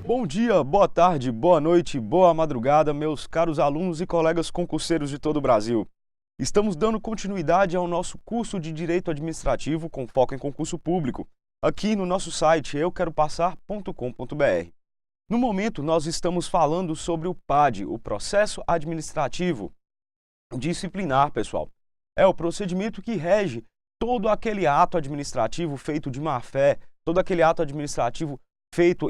Bom dia, boa tarde, boa noite, boa madrugada, meus caros alunos e colegas concurseiros de todo o Brasil. Estamos dando continuidade ao nosso curso de Direito Administrativo com foco em concurso público, aqui no nosso site euqueropassar.com.br. No momento, nós estamos falando sobre o PAD, o Processo Administrativo Disciplinar, pessoal. É o procedimento que rege todo aquele ato administrativo feito de má-fé, todo aquele ato administrativo feito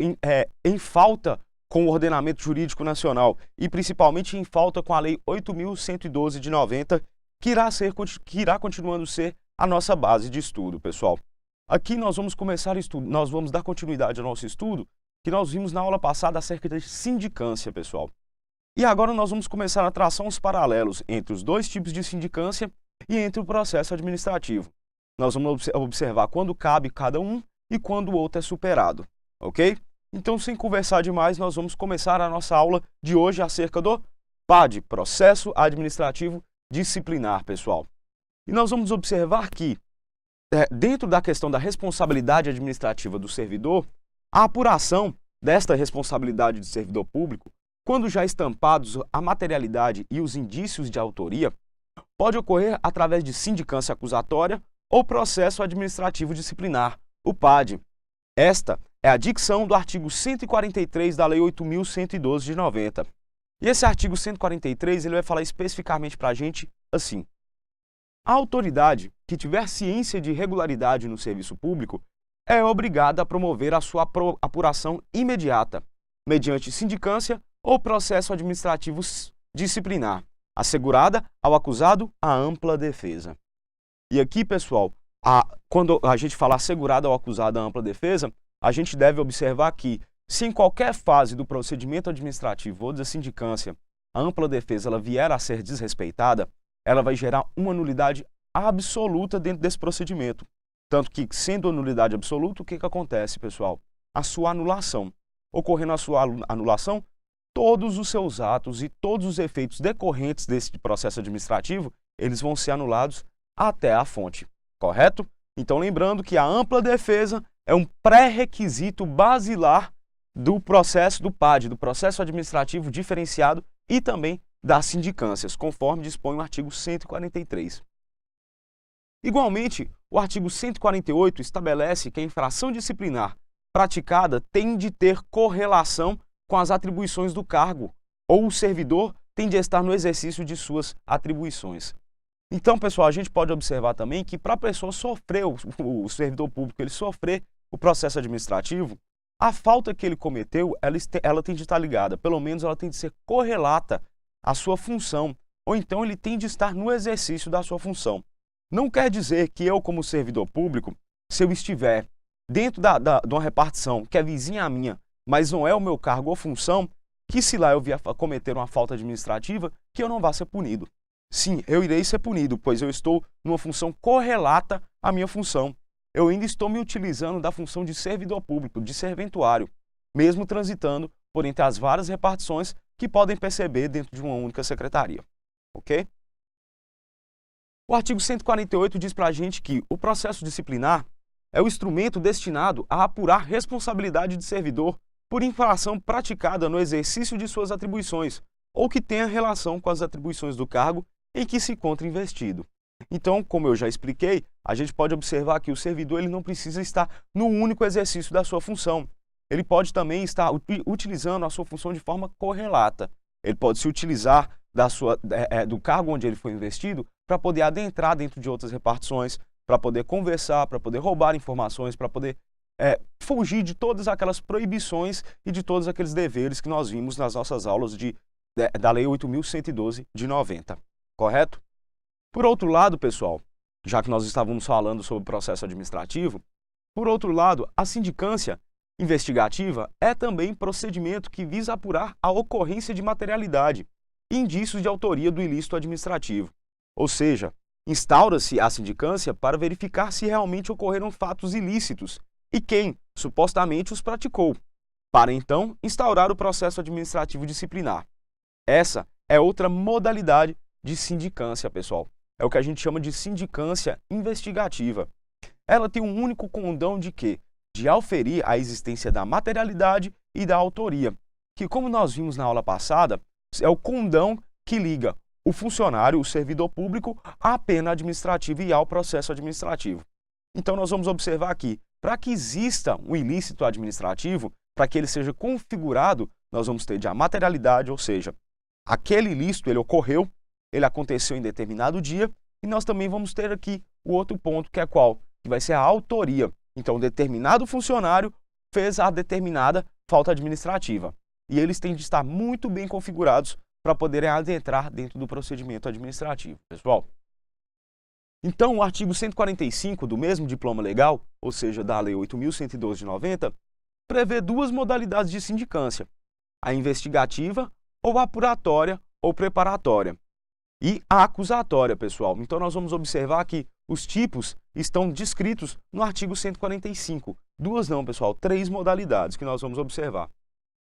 em falta com o ordenamento jurídico nacional e principalmente em falta com a Lei 8.112 de 90, que irá continuando a ser a nossa base de estudo, pessoal. Aqui nós vamos começar nós vamos dar continuidade ao nosso estudo que nós vimos na aula passada acerca da sindicância, pessoal. E agora nós vamos começar a traçar uns paralelos entre os dois tipos de sindicância e entre o processo administrativo. Nós vamos observar quando cabe cada um e quando o outro é superado. Ok? Então, sem conversar demais, nós vamos começar a nossa aula de hoje acerca do PAD, Processo Administrativo Disciplinar, pessoal. E nós vamos observar que, dentro da questão da responsabilidade administrativa do servidor, a apuração desta responsabilidade do servidor público, quando já estampados a materialidade e os indícios de autoria, pode ocorrer através de sindicância acusatória ou processo administrativo disciplinar, o PAD. Esta é a dicção do artigo 143 da Lei 8.112 de 90. E esse artigo 143 ele vai falar especificamente para a gente assim: a autoridade que tiver ciência de irregularidade no serviço público é obrigada a promover a sua apuração imediata, mediante sindicância ou processo administrativo disciplinar, assegurada ao acusado a ampla defesa. E aqui, pessoal, quando a gente fala assegurada ao acusado a ampla defesa, a gente deve observar que, se em qualquer fase do procedimento administrativo ou da sindicância, a ampla defesa ela vier a ser desrespeitada, ela vai gerar uma nulidade absoluta dentro desse procedimento. Tanto que, sendo a nulidade absoluta, o que acontece, pessoal? A sua anulação. Ocorrendo a sua anulação, todos os seus atos e todos os efeitos decorrentes desse processo administrativo, eles vão ser anulados até a fonte, correto? Então, lembrando que a ampla defesa é um pré-requisito basilar do processo do PAD, do processo administrativo diferenciado e também das sindicâncias, conforme dispõe o artigo 143. Igualmente, o artigo 148 estabelece que a infração disciplinar praticada tem de ter correlação com as atribuições do cargo, ou o servidor tem de estar no exercício de suas atribuições. Então, pessoal, a gente pode observar também que para a pessoa sofrer, o servidor público, ele sofrer o processo administrativo, a falta que ele cometeu, ela tem de estar ligada, pelo menos ela tem de ser correlata à sua função, ou então ele tem de estar no exercício da sua função. Não quer dizer que eu, como servidor público, se eu estiver dentro de uma repartição que é vizinha à minha, mas não é o meu cargo ou função, que se lá eu vier cometer uma falta administrativa, que eu não vá ser punido. Sim, eu irei ser punido, pois eu estou numa função correlata à minha função. Eu ainda estou me utilizando da função de servidor público, de serventuário, mesmo transitando por entre as várias repartições que podem perceber dentro de uma única secretaria. Ok? O artigo 148 diz para a gente que o processo disciplinar é o instrumento destinado a apurar responsabilidade de servidor por infração praticada no exercício de suas atribuições ou que tenha relação com as atribuições do cargo em que se encontra investido. Então, como eu já expliquei, a gente pode observar que o servidor ele não precisa estar no único exercício da sua função. Ele pode também estar utilizando a sua função de forma correlata. Ele pode se utilizar do cargo onde ele foi investido para poder adentrar dentro de outras repartições, para poder conversar, para poder roubar informações, para poder fugir de todas aquelas proibições e de todos aqueles deveres que nós vimos nas nossas aulas da Lei 8.112 de 90. Correto? Por outro lado, pessoal, já que nós estávamos falando sobre o processo administrativo, por outro lado, a sindicância investigativa é também procedimento que visa apurar a ocorrência de materialidade e indícios de autoria do ilícito administrativo. Ou seja, instaura-se a sindicância para verificar se realmente ocorreram fatos ilícitos e quem, supostamente, os praticou, para então instaurar o processo administrativo disciplinar. Essa é outra modalidade de sindicância, pessoal. É o que a gente chama de sindicância investigativa. Ela tem um único condão de quê? De auferir a existência da materialidade e da autoria, que, como nós vimos na aula passada, é o condão que liga o funcionário, o servidor público, à pena administrativa e ao processo administrativo. Então, nós vamos observar aqui, para que exista um ilícito administrativo, para que ele seja configurado, nós vamos ter de a materialidade, ou seja, aquele ilícito, ele ocorreu, ele aconteceu em determinado dia, e nós também vamos ter aqui o outro ponto, que é qual? Que vai ser a autoria. Então, determinado funcionário fez a determinada falta administrativa. E eles têm de estar muito bem configurados para poderem adentrar dentro do procedimento administrativo, pessoal. Então, o artigo 145 do mesmo diploma legal, ou seja, da Lei 8.112 de 90, prevê duas modalidades de sindicância, a investigativa, ou apuratória, ou preparatória, e a acusatória, pessoal. Então, nós vamos observar que os tipos estão descritos no artigo 145. Duas não, pessoal, três modalidades que nós vamos observar.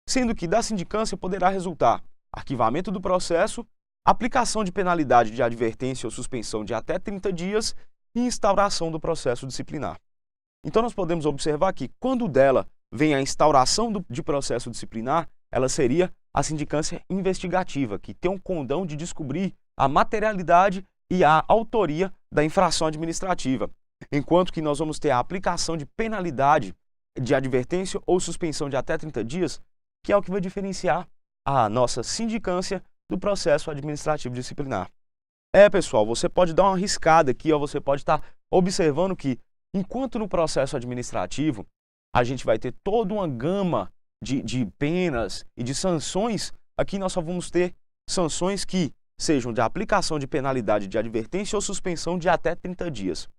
Sendo que da sindicância poderá resultar arquivamento do processo, aplicação de penalidade de advertência ou suspensão de até 30 dias e instauração do processo disciplinar. Então, nós podemos observar que, quando dela vem a instauração de processo disciplinar, ela seria a sindicância investigativa, que tem um condão de descobrir a materialidade e a autoria da infração administrativa, enquanto que nós vamos ter a aplicação de penalidade de advertência ou suspensão de até 30 dias, que é o que vai diferenciar a nossa sindicância do processo administrativo disciplinar. Pessoal, você pode dar uma arriscada aqui, você pode estar observando que, enquanto no processo administrativo, a gente vai ter toda uma gama de penas e de sanções, aqui nós só vamos ter sanções que sejam de aplicação de penalidade de advertência ou suspensão de até 30 dias.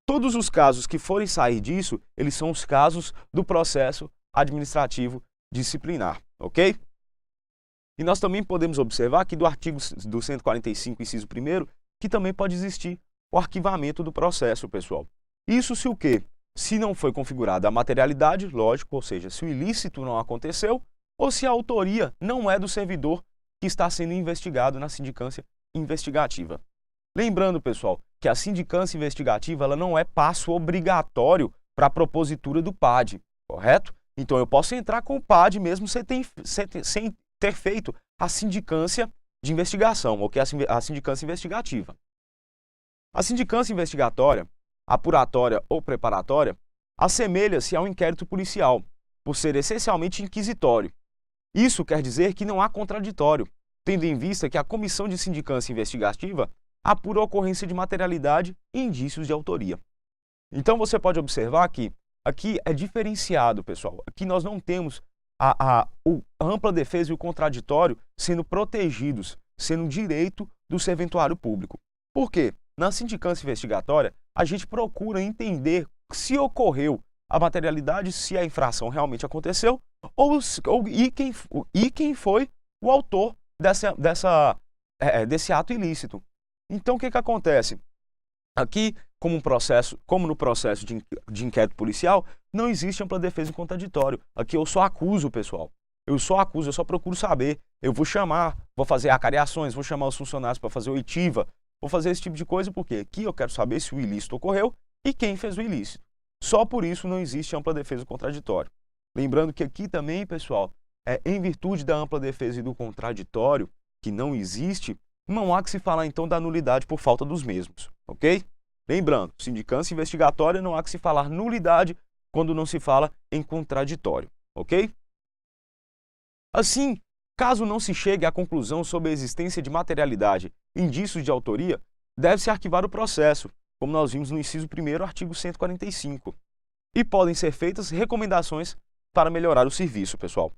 Todos os casos que forem sair disso, eles são os casos do processo administrativo disciplinar, ok? E nós também podemos observar que do artigo do 145, inciso 1º, que também pode existir o arquivamento do processo, pessoal. Isso se o quê? Se não foi configurada a materialidade, lógico, ou seja, se o ilícito não aconteceu, ou se a autoria não é do servidor que está sendo investigado na sindicância investigativa. Lembrando, pessoal, que a sindicância investigativa ela não é passo obrigatório para a propositura do PAD, correto? Então, eu posso entrar com o PAD mesmo sem ter feito a sindicância de investigação, ou que é a sindicância investigativa. A sindicância investigatória, apuratória ou preparatória, assemelha-se ao inquérito policial, por ser essencialmente inquisitório. Isso quer dizer que não há contraditório, tendo em vista que a comissão de sindicância investigativa apura a ocorrência de materialidade e indícios de autoria. Então, você pode observar que aqui é diferenciado, pessoal. Aqui nós não temos a ampla defesa e o contraditório sendo protegidos, sendo um direito do serventuário público. Por quê? Na sindicância investigatória, a gente procura entender se ocorreu a materialidade, se a infração realmente aconteceu, e quem foi o autor desse ato ilícito. Então, o que acontece? Aqui, como no processo de inquérito policial, não existe ampla defesa e contraditório. Aqui eu só acuso, pessoal. Eu só procuro saber. Eu vou chamar, vou fazer acariações, vou chamar os funcionários para fazer oitiva, vou fazer esse tipo de coisa, porque aqui eu quero saber se o ilícito ocorreu e quem fez o ilícito. Só por isso não existe ampla defesa e contraditório. Lembrando que aqui também, pessoal, em virtude da ampla defesa e do contraditório, que não existe, não há que se falar então da nulidade por falta dos mesmos, ok? Lembrando, sindicância investigatória não há que se falar nulidade quando não se fala em contraditório, ok? Assim, caso não se chegue à conclusão sobre a existência de materialidade e indícios de autoria, deve-se arquivar o processo, como nós vimos no inciso 1º, artigo 145. E podem ser feitas recomendações para melhorar o serviço, pessoal.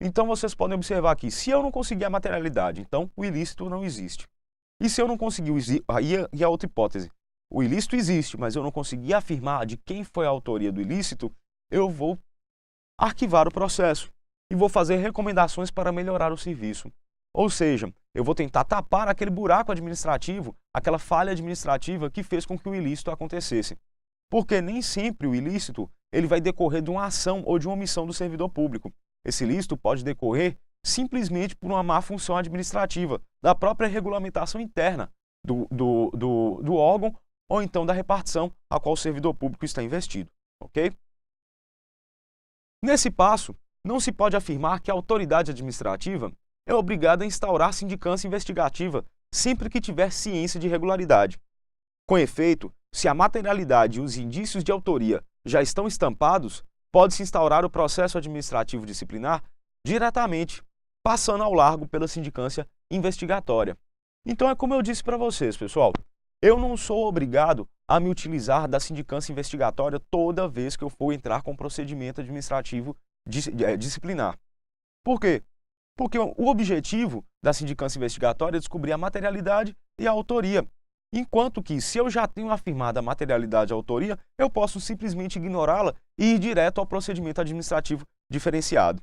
Então, vocês podem observar aqui, se eu não conseguir a materialidade, então o ilícito não existe. E se eu não conseguir, e a outra hipótese, o ilícito existe, mas eu não consegui afirmar de quem foi a autoria do ilícito, eu vou arquivar o processo e vou fazer recomendações para melhorar o serviço. Ou seja, eu vou tentar tapar aquele buraco administrativo, aquela falha administrativa que fez com que o ilícito acontecesse. Porque nem sempre o ilícito ele vai decorrer de uma ação ou de uma omissão do servidor público. Esse ilícito pode decorrer simplesmente por uma má função administrativa, da própria regulamentação interna do órgão ou então da repartição a qual o servidor público está investido, ok? Nesse passo, não se pode afirmar que a autoridade administrativa é obrigada a instaurar sindicância investigativa sempre que tiver ciência de irregularidade. Com efeito, se a materialidade e os indícios de autoria já estão estampados, pode-se instaurar o processo administrativo disciplinar diretamente, passando ao largo pela sindicância investigatória. Então é como eu disse para vocês, pessoal, eu não sou obrigado a me utilizar da sindicância investigatória toda vez que eu for entrar com procedimento administrativo disciplinar. Por quê? Porque o objetivo da sindicância investigatória é descobrir a materialidade e a autoria. Enquanto que, se eu já tenho afirmado a materialidade e a autoria, eu posso simplesmente ignorá-la e ir direto ao procedimento administrativo diferenciado.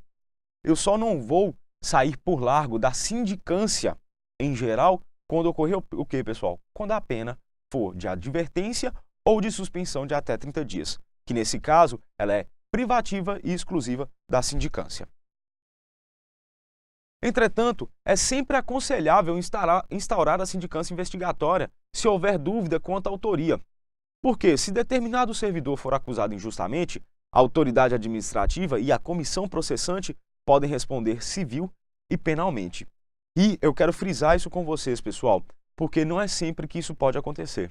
Eu só não vou sair por largo da sindicância em geral quando ocorrer o quê, pessoal? Quando a pena for de advertência ou de suspensão de até 30 dias, que nesse caso ela é privativa e exclusiva da sindicância. Entretanto, é sempre aconselhável instaurar a sindicância investigatória se houver dúvida quanto à autoria. Porque, se determinado servidor for acusado injustamente, a autoridade administrativa e a comissão processante podem responder civil e penalmente. E eu quero frisar isso com vocês, pessoal, porque não é sempre que isso pode acontecer.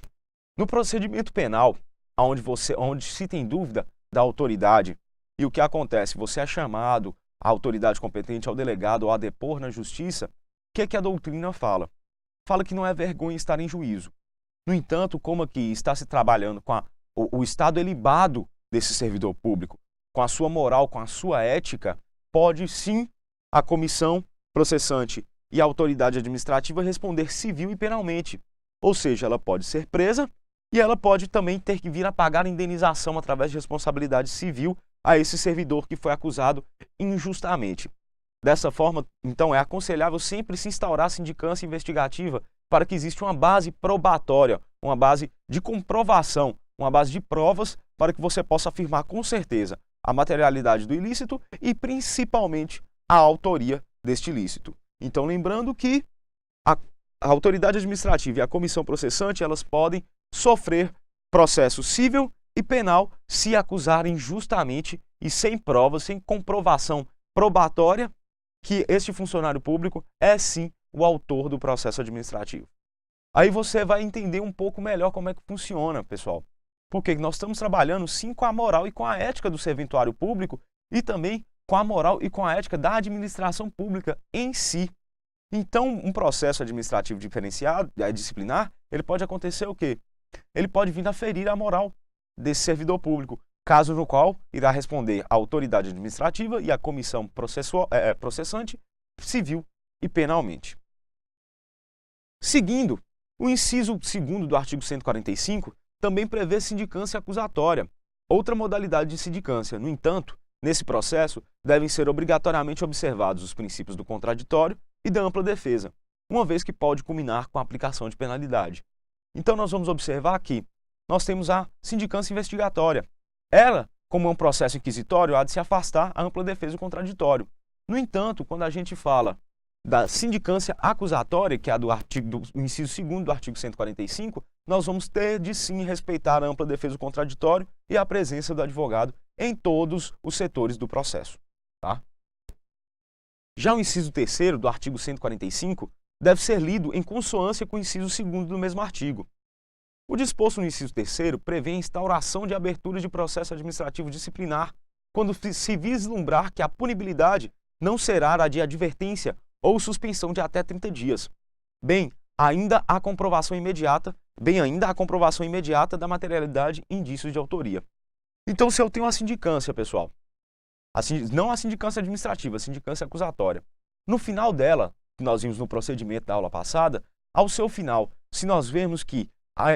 No procedimento penal, onde se tem dúvida da autoridade, e o que acontece? Você é chamado, a autoridade competente, ao delegado ou a depor na justiça, o que a doutrina fala? Fala que não é vergonha estar em juízo. No entanto, como aqui está se trabalhando com o estado ilibado desse servidor público, com a sua moral, com a sua ética, pode sim a comissão processante e a autoridade administrativa responder civil e penalmente. Ou seja, ela pode ser presa e ela pode também ter que vir a pagar indenização através de responsabilidade civil a esse servidor que foi acusado injustamente. Dessa forma, então, é aconselhável sempre se instaurar a sindicância investigativa para que exista uma base probatória, uma base de comprovação, uma base de provas para que você possa afirmar com certeza a materialidade do ilícito e principalmente a autoria deste ilícito. Então, lembrando que a autoridade administrativa e a comissão processante, elas podem sofrer processo civil e penal se acusarem injustamente e sem provas, sem comprovação probatória que este funcionário público é sim o autor do processo administrativo. Aí você vai entender um pouco melhor como é que funciona, pessoal. Porque nós estamos trabalhando sim com a moral e com a ética do serventuário público e também com a moral e com a ética da administração pública em si. Então, um processo administrativo diferenciado, disciplinar, ele pode acontecer o quê? Ele pode vir a ferir a moral desse servidor público, caso no qual irá responder a autoridade administrativa e a comissão processante, civil e penalmente. Seguindo, o inciso 2º do artigo 145 também prevê sindicância acusatória, outra modalidade de sindicância. No entanto, nesse processo, devem ser obrigatoriamente observados os princípios do contraditório e da ampla defesa, uma vez que pode culminar com a aplicação de penalidade. Então, nós vamos observar que nós temos a sindicância investigatória. Ela, como é um processo inquisitório, há de se afastar a ampla defesa e o contraditório. No entanto, quando a gente fala da sindicância acusatória, que é a do inciso 2º do artigo 145, nós vamos ter de sim respeitar a ampla defesa e o contraditório e a presença do advogado em todos os setores do processo. Tá? Já o inciso 3º do artigo 145 deve ser lido em consonância com o inciso 2º do mesmo artigo. O disposto no inciso 3º prevê a instauração de abertura de processo administrativo disciplinar quando se vislumbrar que a punibilidade não será a de advertência ou suspensão de até 30 dias. Ainda a comprovação imediata da materialidade e indícios de autoria. Então, se eu tenho uma sindicância, pessoal, não a sindicância administrativa, a sindicância acusatória, no final dela, que nós vimos no procedimento da aula passada, ao seu final, se nós vermos que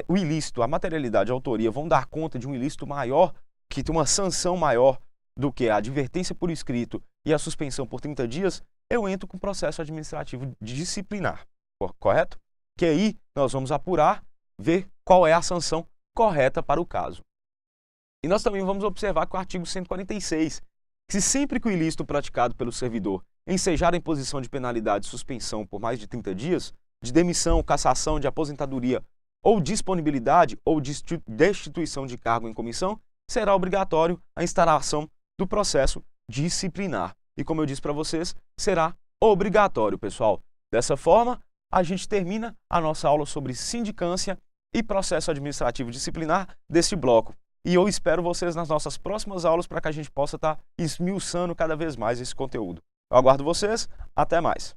o ilícito, a materialidade e a autoria vão dar conta de um ilícito maior, que tem uma sanção maior do que a advertência por escrito e a suspensão por 30 dias, eu entro com o processo administrativo disciplinar, correto? Que aí nós vamos apurar, ver qual é a sanção correta para o caso. E nós também vamos observar que o artigo 146, que sempre que o ilícito praticado pelo servidor ensejar a imposição de penalidade e suspensão por mais de 30 dias, de demissão, cassação, de aposentadoria ou disponibilidade ou destituição de cargo em comissão, será obrigatório a instauração do processo disciplinar. e, como eu disse para vocês, será obrigatório, pessoal. Dessa forma, a gente termina a nossa aula sobre sindicância e processo administrativo disciplinar deste bloco. E eu espero vocês nas nossas próximas aulas para que a gente possa estar esmiuçando cada vez mais esse conteúdo. Eu aguardo vocês, até mais!